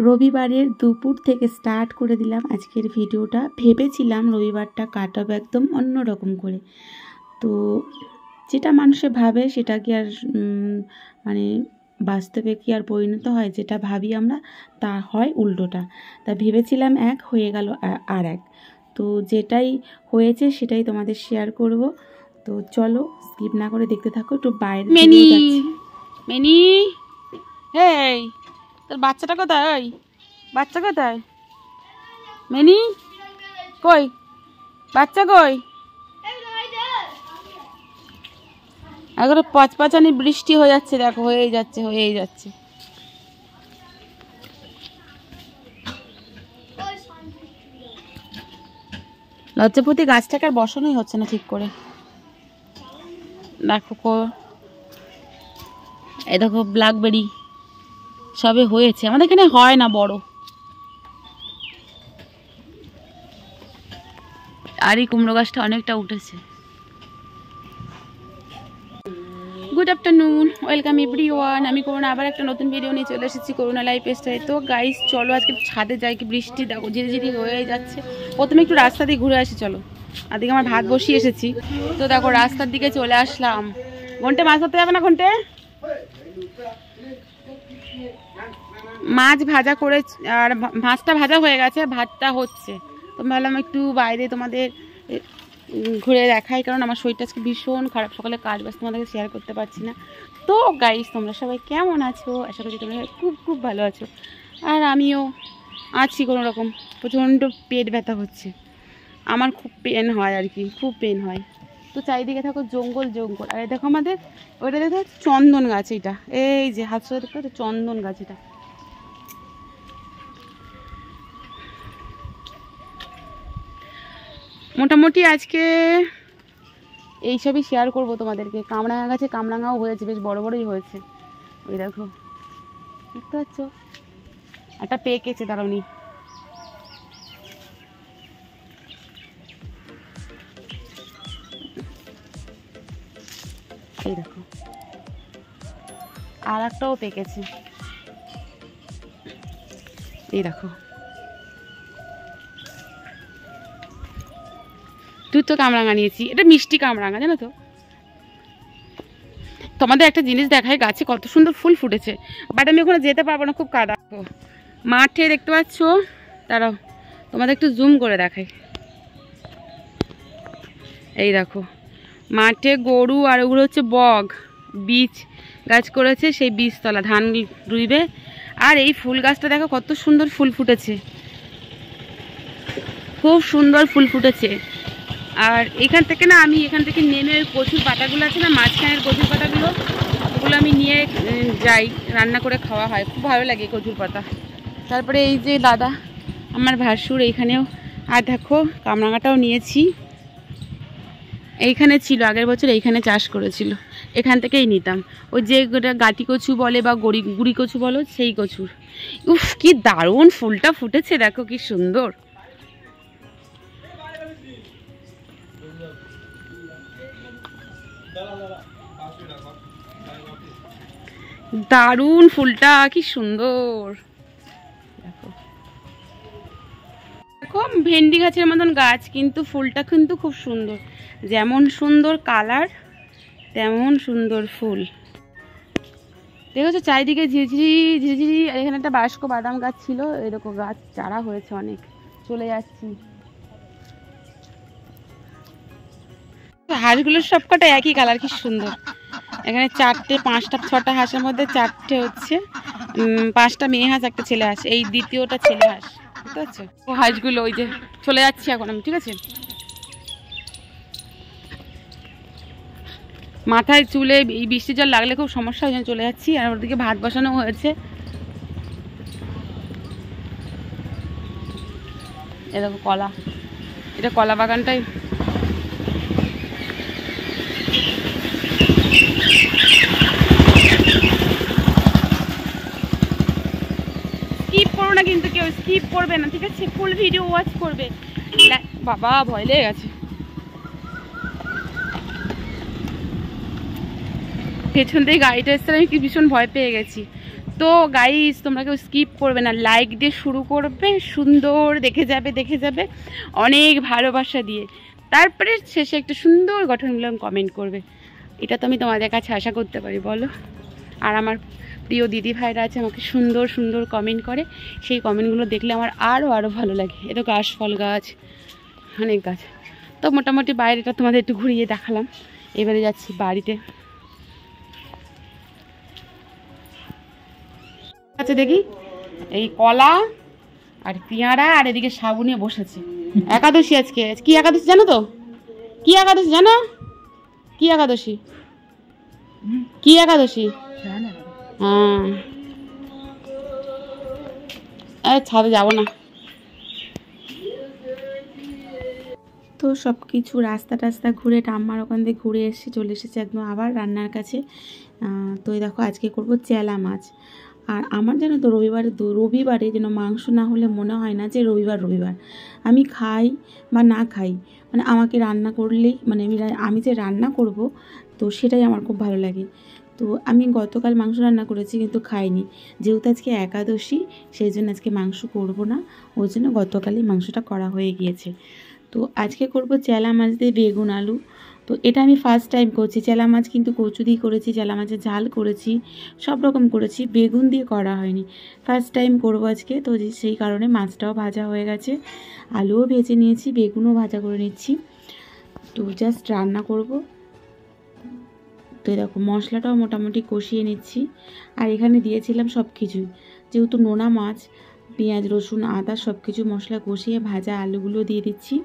রবিবারের দুপুর থেকে স্টার্ট করে দিলাম আজকের ভিডিওটা। ভেবেছিলাম রবিবারটা কাটাবো একদম অন্য রকম করে, তো যেটা মানুষে ভাবে সেটা কি আর মানে বাস্তবে কি আর পরিণত হয়? যেটা ভাবি আমরা তা হয় উল্টোটা। তা ভেবেছিলাম এক, হয়ে গেল আর এক। তো যেটাই হয়েছে সেটাই তোমাদের শেয়ার করব। তো চলো স্কিপ না করে দেখতে থাকো। একটু বাইরে মেনি, হেই তোর বাচ্চাটা কোথায়? বাচ্চা কোথায়? মেনি কই? বাচ্চা কই? এখন পচপাচানি বৃষ্টি হয়ে যাচ্ছে, দেখো হয়েই যাচ্ছে। লজ্জাপতি গাছটাকে আর বসানোই হচ্ছে না ঠিক করে। দেখো এই দেখো ব্ল্যাকবেরি সবে হয়েছে, আমাদের এখানে হয় না বড়। আর এই কুমড়ো গাছটা অনেকটা উঠেছে। Good afternoon, welcome everyone. আমি করোনা আবার একটা নতুন ভিডিও নিয়ে চলে এসেছি করোনা লাইফ স্টাইলে। তো গাইস চলো আজকে ছাদে যাই, কি বৃষ্টি দেখো ঝিরিঝিরি হয়ে যাচ্ছে। প্রথমে একটু রাস্তা দিয়ে ঘুরে আসি চলো। আদিকে আমার ভাত বসিয়ে এসেছি, তো দেখো রাস্তার দিকে চলে আসলাম। ঘন্টে মাছ ধরতে যাবে না? ঘন্টে মাছ ভাজা করে, আর মাছটা ভাজা হয়ে গেছে, ভাতটা হচ্ছে। তো ভাবলাম একটু বাইরে তোমাদের ঘুরে দেখাই, কারণ আমার শরীরটা আজকে ভীষণ খারাপ। সকালে কাজ বাজ তোমাদেরকে শেয়ার করতে পারছি না। তো গাইস তোমরা সবাই কেমন আছো? আশা করি তোমরা খুব ভালো আছো, আর আমিও আছি কোনো রকম। প্রচণ্ড পেট ব্যথা হচ্ছে আমার, খুব পেন হয় আর কি, খুব পেন হয়। তো চারিদিকে থাকো জঙ্গল। আর দেখো আমাদের ওইটা দেখো চন্দন গাছ, এইটা এই যে হাত সরে দেখো চন্দন গাছ। এটা মোটামুটি আজকে এইসবই শেয়ার করবো তোমাদেরকে। কামরাঙা গাছে কামরাঙাও হয়েছে, বেশ বড়ই হয়েছে। ওই দেখো দেখতে পাচ্ছ, একটা পেকেছে, দাঁড়াওনি। এই দেখো আর একটাও পেকেছে, এই দেখো। দুটো কামরাঙা নিয়েছি, এটা মিষ্টি কামরাঙা জানো তো। তোমাদের একটা জিনিস দেখায়, গাছে কত সুন্দর ফুল ফুটেছে, বাট আমি ওখানে যেতে পারবো না, খুব কাদা। মাঠে দেখতে পাচ্ছ, দাঁড়াও তোমাদের একটু জুম করে দেখাই। এই দেখো মাঠে গরু, আর ওগুলো হচ্ছে বগ বীজ গাছ করেছে, সেই বীজতলা ধান রুইবে। আর এই ফুল গাছটা দেখো কত সুন্দর ফুল ফুটেছে, খুব সুন্দর ফুল ফুটেছে। আর এখান থেকে না, আমি এখান থেকে নেমে ওই কচুর পাতাগুলো আছে না, মাঝখানের কচুর পাতাগুলো, ওগুলো আমি নিয়ে যাই, রান্না করে খাওয়া হয়, খুব ভালো লাগে কচুর পাতা। তারপরে এই যে দাদা আমার ভাসুর এইখানেও, আর দেখো কামরাঙাটাও নিয়েছি। এইখানে ছিল আগের বছর, এইখানে চাষ করেছিল, এখান থেকেই নিতাম। ওই যে গাটি কচু বলে বা গুড়ি কচু বলো, সেই কচুর। উফ কি দারুণ ফুলটা ফুটেছে, দেখো কি সুন্দর। দারুণ ফুলটা কি সুন্দর, দেখো দেখো ভেন্ডি গাছের মতন গাছ, কিন্তু ফুলটা কিন্তু খুব সুন্দর। যেমন সুন্দর কালার তেমন সুন্দর ফুল। দেখেছো চারিদিকে ঝিরিঝিরি। আর এখানে একটা বাস্ক বাদাম গাছ ছিল, এরকম গাছ চারা হয়েছে অনেক। চলে যাচ্ছি। হাঁসগুলোর সবকটা একই কালার, কি সুন্দর। এখানে 4টে 5টা 6টা হাঁসের মধ্যে 4টে হচ্ছে 5টা মেয়ে হাঁস, একটা ছেলে হাঁস। এই দ্বিতীয়টা ছেলে হাঁস, বুঝতে পারছো? ও হাঁসগুলো ওই যে চলে যাচ্ছি এখন আমি, ঠিক আছে? মাথায় চুলে এই বৃষ্টির জল লাগলে খুব সমস্যা, ওই জন্য চলে যাচ্ছি। আর ওদিকে ভাত বসানো হয়েছে। এ দেখো কলা, এটা কলা বাগানটাই। স্কিপ করো না কিন্তু, কেউ স্কিপ করবে না, ঠিক আছে? ফুল ভিডিও ওয়াচ করবে। বাবা ভয় লেগে গেছে, পেছন থেকে গাড়িটা এসছে, আমি কি ভীষণ ভয় পেয়ে গেছি। তো গাইস তোমরা কেউ স্কিপ করবে না, লাইক দিয়ে শুরু করবে, সুন্দর দেখে যাবে অনেক ভালোবাসা দিয়ে, তারপরে শেষে একটা সুন্দর গঠনমূলক কমেন্ট করবে। এটা তো আমি তোমাদের কাছে আশা করতে পারি, বলো? আর আমার প্রিয় দিদি ভাইরা আছে, আমাকে সুন্দর সুন্দর কমেন্ট করে, সেই কমেন্টগুলো দেখলে আমার আরও ভালো লাগে। এটা গাছ, ফল গাছ, অনেক গাছ। তো মোটামুটি বাইরেটা তোমাদের একটু ঘুরিয়ে দেখালাম। এবারে যাচ্ছি বাড়িতে। আচ্ছা দেখি, এই কলা আর পেয়ারা আর এদিকে সাবু নিয়ে বসেছে। একাদশী আজকে। কি একাদশী জানো তো? কি একাদশী জানো? কি একাদশী? কি একাদশী? হ্যাঁ, ছাদে যাবো না। তো সব কিছু রাস্তা টাস্তা ঘুরে ঠাম্মার ওখান থেকে ঘুরে এসে চলে এসেছে একদম আবার রান্নার কাছে। তো এই দেখো আজকে করব চেলা মাছ। আর আমার যেন তো রবিবারে যেন মাংস না হলে মনে হয় না যে রবিবার। আমি খাই বা না খাই, মানে আমাকে রান্না করলেই, মানে আমি যে রান্না করব তো সেটাই আমার খুব ভালো লাগে। তো আমি গতকাল মাংস রান্না করেছি কিন্তু খাইনি, যেহেতু আজকে একাদশী সেই জন্য আজকে মাংস করব না, ওই জন্য গতকালই মাংসটা করা হয়ে গিয়েছে। তো আজকে করব চেলা মাছ দিয়ে বেগুন আলু। তো এটা আমি ফার্স্ট টাইম করছি। চেলা মাছ কিন্তু কচু দিয়ে করেছি, চেলা মাছের ঝাল করেছি, সব রকম করেছি, বেগুন দিয়ে করা হয়নি। ফার্স্ট টাইম করব আজকে, তো সেই কারণে মাছটাও ভাজা হয়ে গেছে, আলুও ভেজে নিয়েছি, বেগুনও ভাজা করে নিচ্ছি। তো জাস্ট রান্না করব। তো দেখো মশলাটাও মোটামুটি কষিয়ে নিচ্ছি। আর এখানে দিয়েছিলাম সব কিছুই, যেহেতু নোনা মাছ, পেঁয়াজ রসুন আদা সব কিছু মশলা কষিয়ে ভাজা আলুগুলো দিয়ে দিচ্ছি।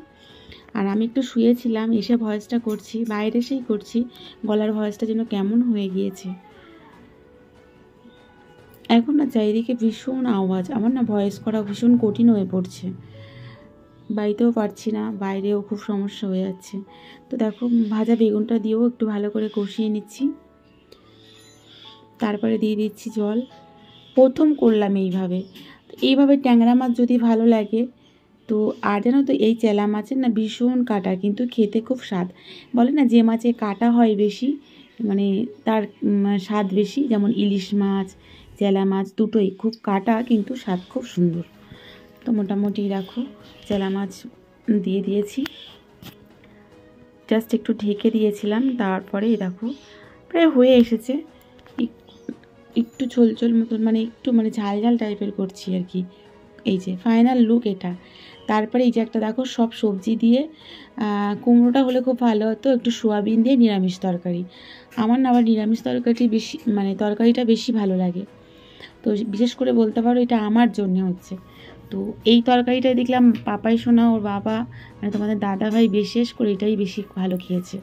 আর আমি একটু শুয়েছিলাম, এসে ভয়েসটা করছি, বাইরে এসেই করছি, গলার ভয়েসটা যেন কেমন হয়ে গিয়েছে। এখন না চারিদিকে ভীষণ আওয়াজ, আমার না ভয়েস করা ভীষণ কঠিন হয়ে পড়ছে, বাড়িতেও পারছি না, বাইরেও খুব সমস্যা হয়ে যাচ্ছে। তো দেখো ভাজা বেগুনটা দিয়েও একটু ভালো করে কষিয়ে নিচ্ছি, তারপরে দিয়ে দিচ্ছি জল। প্রথম করলাম এইভাবে ট্যাংরা মাছ যদি ভালো লাগে তো। আর জানো তো এই চেলা মাছের না ভীষণ কাটা, কিন্তু খেতে খুব স্বাদ। বলে না যে মাছে কাটা হয় বেশি, মানে তার স্বাদ বেশি, যেমন ইলিশ মাছ, চেলা মাছ দুটোই খুব কাটা কিন্তু স্বাদ খুব সুন্দর। তো মোটামুটি রাখো চেলা মাছ দিয়ে দিয়েছি, জাস্ট একটু ঢেকে দিয়েছিলাম, তারপরে দেখো প্রায় হয়ে এসেছে। একটু ঝোল মতন, মানে একটু মানে ঝাল টাইপের করছি আর কি। এই যে ফাইনাল লুক এটা। তারপরে এই যে একটা দেখো সব সবজি দিয়ে, কুমড়োটা হলে খুব ভালো হতো, একটু সোয়াবিন দিয়ে নিরামিষ তরকারি। আমার না আবার নিরামিষ তরকারিটি বেশি, মানে তরকারিটা বেশি ভালো লাগে। তো বিশেষ করে বলতে পারো এটা আমার জন্য হচ্ছে। তো এই তরকারিটাই দেখলাম পাপাই সোনা ওর বাবা, মানে তোমাদের দাদা ভাই বিশেষ করে এটাই বেশি ভালো খেয়েছে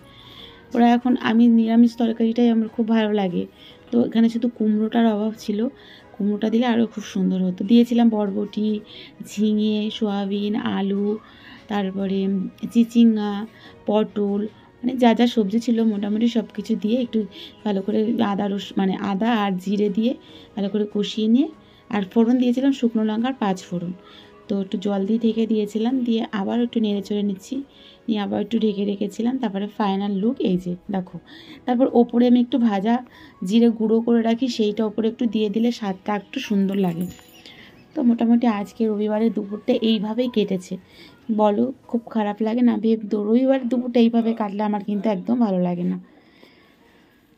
ওরা। এখন আমি নিরামিষ তরকারিটাই আমার খুব ভালো লাগে। তো এখানে শুধু কুমড়োটার অভাব ছিল, কুমড়োটা দিলে আরও খুব সুন্দর হতো। দিয়েছিলাম বরবটি, ঝিঙে, সয়াবিন, আলু, তারপরে চিচিঙ্গা, পটল, মানে যা যা সবজি ছিল মোটামুটি সব কিছু দিয়ে একটু ভালো করে আদা আর জিরে দিয়ে ভালো করে কষিয়ে নিয়ে, আর ফোড়ন দিয়েছিলাম শুকনো লঙ্কার 5 ফোড়ন। তো একটু জল দিয়ে ঢেকে দিয়েছিলাম, দিয়ে আবার একটু নেড়ে চড়ে নিচ্ছি, নিয়ে আবার একটু ঢেকে রেখেছিলাম। তারপরে ফাইনাল লুক এই যে দেখো। তারপর ওপরে আমি একটু ভাজা জিরে গুঁড়ো করে রাখি, সেইটা ওপরে একটু দিয়ে দিলে স্বাদটা একটু সুন্দর লাগে। তো মোটামুটি আজকে রবিবারের দুপুরটা এইভাবেই কেটেছে। বলো খুব খারাপ লাগে না? রবিবারের দুপুরটা এইভাবে কাটলে আমার কিন্তু একদম ভালো লাগে না।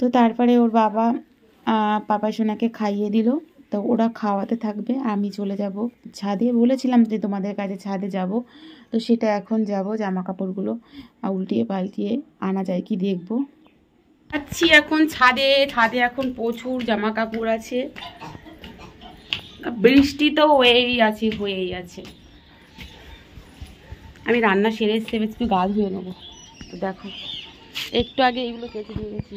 তো তারপরে ওর বাবা পাপা সোনাকে খাইয়ে দিল, তো ওরা খাওয়াতে থাকবে, আমি চলে যাব ছাদে। বলেছিলাম যে তোমাদের কাছে ছাদে যাব, তো সেটা এখন যাব, জামা কাপড়গুলো উল্টিয়ে পাল্টিয়ে আনা যায় কি দেখবো। যাচ্ছি এখন ছাদে এখন প্রচুর জামা কাপড় আছে, বৃষ্টি তো হয়েই আছে। আমি রান্না সেরে এসে একটু গা ধুয়ে নেবো। তো দেখো একটু আগে এইগুলো কেটে দিয়ে গেছি।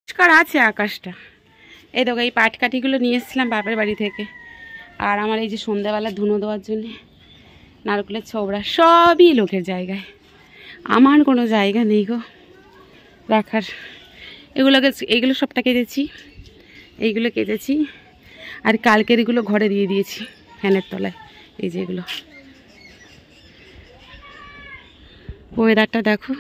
পরিষ্কার আছে আকাশটা। এই দেখো এই পাটকাঠিগুলো নিয়ে এসেছিলাম বাপের বাড়ি থেকে। আর আমার এই যে সন্ধ্যাবেলা ধুনো দেওয়ার জন্যে নারকেলের ছোবড়া, সবই লোকের জায়গায়, আমার কোনো জায়গা নেই গো রাখার। এইগুলো সবটা কেটেছি, আর কালকের এগুলো ঘরে দিয়ে দিয়েছি ফ্যানের তলায়। এই যে এগুলো ওয়েদারটা দেখো।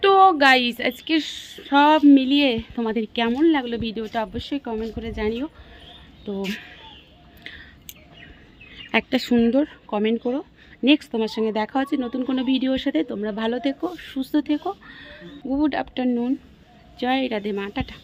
তো গাইস আজকে সব মিলিয়ে তোমাদের কেমন লাগলো ভিডিওটা অবশ্যই কমেন্ট করে জানিও। তো একটা সুন্দর কমেন্ট করো। নেক্সট তোমার সঙ্গে দেখা হচ্ছে নতুন কোনো ভিডিওর সাথে। তোমরা ভালো থেকো, সুস্থ থেকো। গুড আফটারনুন, জয় রাধে মা, টাটা।